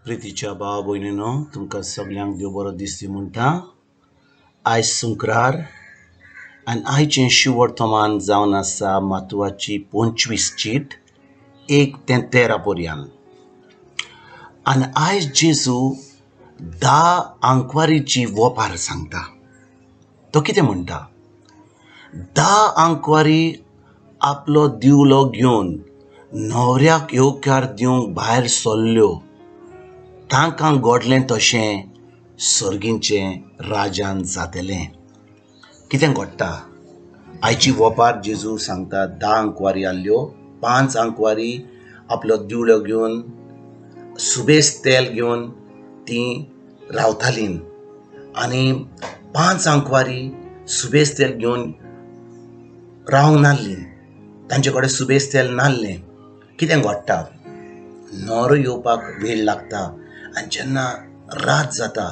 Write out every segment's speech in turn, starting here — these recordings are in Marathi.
प्रितीच्या भावा भयणीनो, तुमकां सगल्यांक देव बरो दीस दी म्हणटा. आयज सुंक्रार आनी आयचें शुभ वर्तमान जावन आसा म्हत्वाची 25 चीट 1 ते 13 पर्यंत. आनी आयज जेजू 10 आंकवारीची वोपार सांगता. तो कितें म्हणटा? 10 आंकवारी आपलो दिवलो घेवन न्हवऱ्याक येवकार दिवंक भायर सरल्यो. तांकां घडलें तशें सर्गींचें राजान जातलें. कितें घडटा? आयची वोपार जेजू सांगता 10 आंकवारी आहल्यो. 5 आंकवारी आपलो दिवलो घेवन सुबेज तेल घेवन तीं रावतालीं आनी 5 आंकवारी सुबेज तेल घेवन रावंक नासलीं. तांचे कडेन सुबेज तेल नासलें. कितें घडटा? न्हवरो येवपाक वेळ लागता आनी जेन्ना रात जाता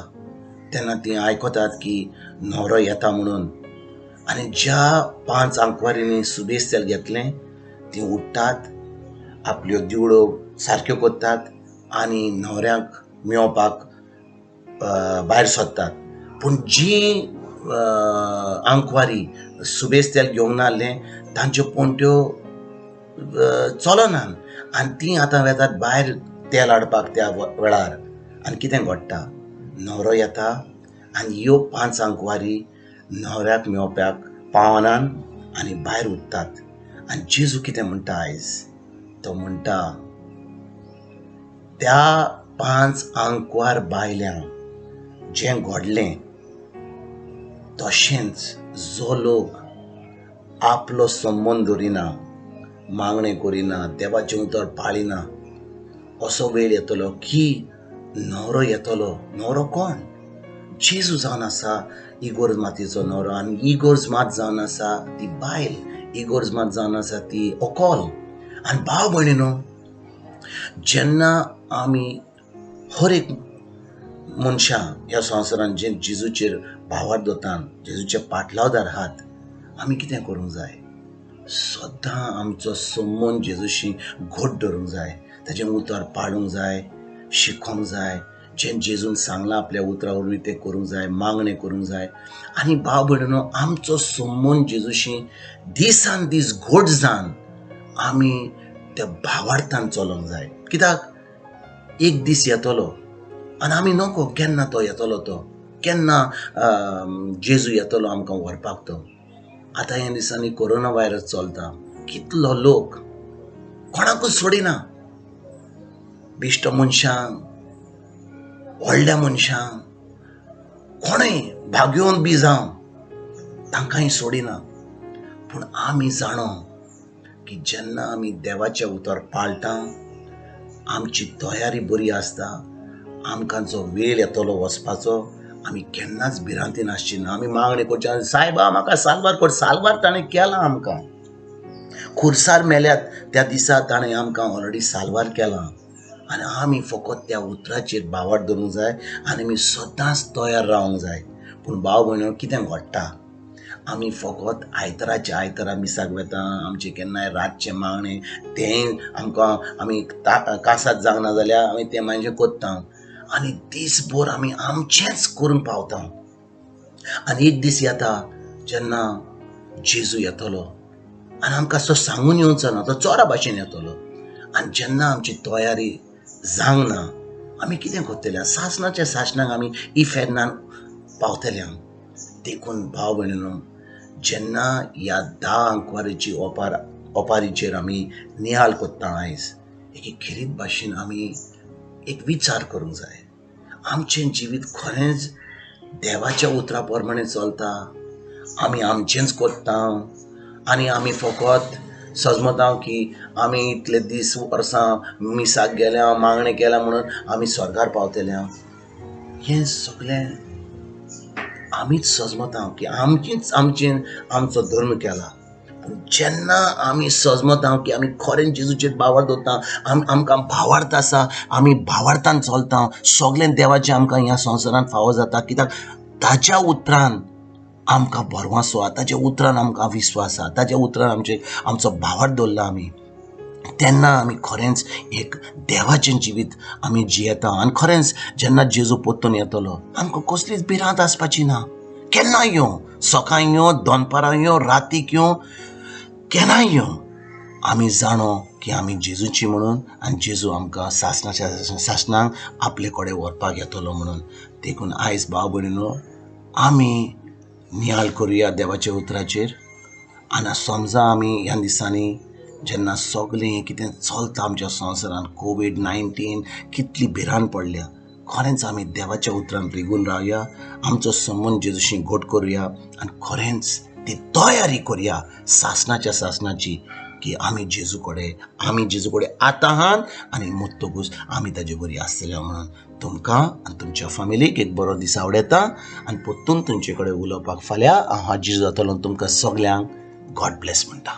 तेन्ना तीं आयकतात की न्हवरो येता म्हणून. आनी ज्या 5 आंकवारींनी सुबेज तेल घेतलें तीं उठ्ठात, आपल्यो दिवळो सारक्यो करतात आनी न्हवऱ्याक मेळोवपाक भायर सरतात. पूण जीं आंकवारी सुबेज तेल घेवंक नासलें तांच्यो पोंट्यो चलनात आनी तीं आतां वेतात भायर तेल हाडपाक त्या वेळार. आनी कितें घडटा? न्हवरो येता आनी ह्यो 5 आंकवारी न्हवऱ्याक मेळोवपाक पावनात आनी भायर उरतात. आनी जेजू कितें म्हणटा आयज? तो म्हणटा त्या 5 आंकवार बायल्यांक जें घडलें तशेंच जो लोक आपलो संबंद दवरिना, मागणें करिना, देवाचें उतर पाळिना, असो वेळ येतलो की न्हवरो येतलो. न्हवरो कोण? जेजू जावन आसा इगोर्ज मातयेचो न्हवरो. आनी इगोर्ज मात जावन आसा ती बायल, इगोर्ज मात जावन आसा ती व्हंकल. आनी भाव भयणीनो, जेन्ना आमी हर एक मनशां ह्या संवसारांत जे जेजूचेर भावार्थ दवरतात, जेजूचे पाटलावदार आहात, आमी कितें करूंक जाय? सदां आमचो संबंद जेजूशी घट धरूंक जाय. ताचें उतर पाळूंक जाय, शिकोवंक जाय. जें जेजून सांगलां आपल्या उतरा वरवीं तें करूंक जाय, मागणें करूंक जाय. आनी भाव भयणीनो, आमचो संबंद जेजूशी दिसान दीस घट जावन आमी त्या भावार्थान चलोंक जाय. कित्याक एक दीस येतलो आनी आमी नको केन्ना तो येतलो, तो केन्ना जेजू येतलो आमकां व्हरपाक. तो आतां ह्या दिसांनी कोरोना व्हायरस चलता. कितलो लोक कोणाकूच सोडिना. बिश्ट मनशांक, व्हडल्या मनशांक, कोणय भाग्यवंत बी जावं, तांकांय सोडिना. पूण आमी जाणो की जेन्ना आमी देवाचें उतर पाळटा, आमची तयारी बरी आसता, आमकां जो वेळ येतलो वचपाचो, आमी केन्नाच भिरांतीन आसची ना. आमी मागणी करची, सायबा म्हाका साल्वार कर. साल्वार ताणें केलां आमकां. खुर्सार मेल्यात त्या दिसा ताणें आमकां ऑलरेडी साल्वार केलां. आनी आमी फकत त्या उतराचेर भावार्थ धरूंक जाय आनी आमी सदांच तयार रावंक जाय. पूण भाव भयणीनो, कितें घडटा? आमी फकत आयताराचे आयतारा मिसाक वेता. आमचें केन्नाय रातचें मागणें तेंय आमकां आमी कासात जावना जाल्यार आमी तें मातशें कोत्ता आनी दीसभर आमी आमचेंच करून पावता. आनी एक दीस येता जेन्ना जेजू येतलो आनी आमकां तो सांगून येवचो ना, तो चोरा भाशेन येतलो. आनी जेन्ना आमची तयारी जावंक ना, आमी कितें करतले? सासणाच्या सासणाक आमी इफेर्नान पावतले. देखून भाव भयणीनो, जेन्ना ह्या 10 आंकवारीची ओपारीचेर आमी नियाळ कोत्ता आयज, एक खेरीत भाशेन आमी एक विचार करूंक जाय. आमचें जिवीत खरेंच देवाच्या उतरा प्रमाणे चलता? आमी आमचेंच कोत्ता आनी आमी फकत सजमता की आमी इतले दीस वर्सां मिसाक गेल्या, मागणें केल्या म्हणून आमी स्वर्गार पावतले? हें सगळें आमीच सजमता की आमचो धर्म केला. पूण जेन्ना आमी सजमता की आमी खरें जेजूचेर भावार्थ दवरता, आमकां भावार्थ आसा, आमी भावार्थान चलता, सगळें देवाचें आमकां ह्या संवसारांत फावो जाता. कित्याक ताच्या उतरान आमकां भरवंसो आसा, ताच्या उतरान आमकां विस्वास आसा, ताच्या उतरान आमचो भावार्थ दवरला आमी. तेन्ना आमी खरेंच एक देवाचें जिवीत आमी जियेता आनी खरेंच जेन्ना जेजू परतून येतलो आमकां कसलीच भिरांत आसपाची ना. केन्नाय येवं, सकाळीं येवं, दनपारां येवं, रातीक येवं, केन्नाय येवं, आमी जाणो की आमी जेजूची म्हणून आनी जेजू आमकां सासणाक आपले कडेन व्हरपाक येतलो म्हणून. देखून आयज भाव भयणीनो, आमी नियाळ करुया देवाच्या उतराचेर आनी समजा आमी ह्या दिसांनी जेन्ना सगळें कितें चलता आमच्या संवसारान, कोवीड-19 कितली भिरांत पडल्या, खरेंच आमी देवाच्या उतरान रिगून रावया, आमचो संबंद जेजूशी घट करुया आनी खरेंच ती तयारी करुया सासणाची की आमी जेजू कडेन आतां आहात आनी मुत्तकूच आमी ताजे बरी आसतले म्हणून. तुमकां आनी तुमच्या फॅमिलीक एक बरो दीस आवडेता आनी परतून तुमचे कडेन उलोवपाक फाल्यां हांव हाजीर जातलो. तुमकां सगल्यांक गॉड ब्लेस म्हणटा.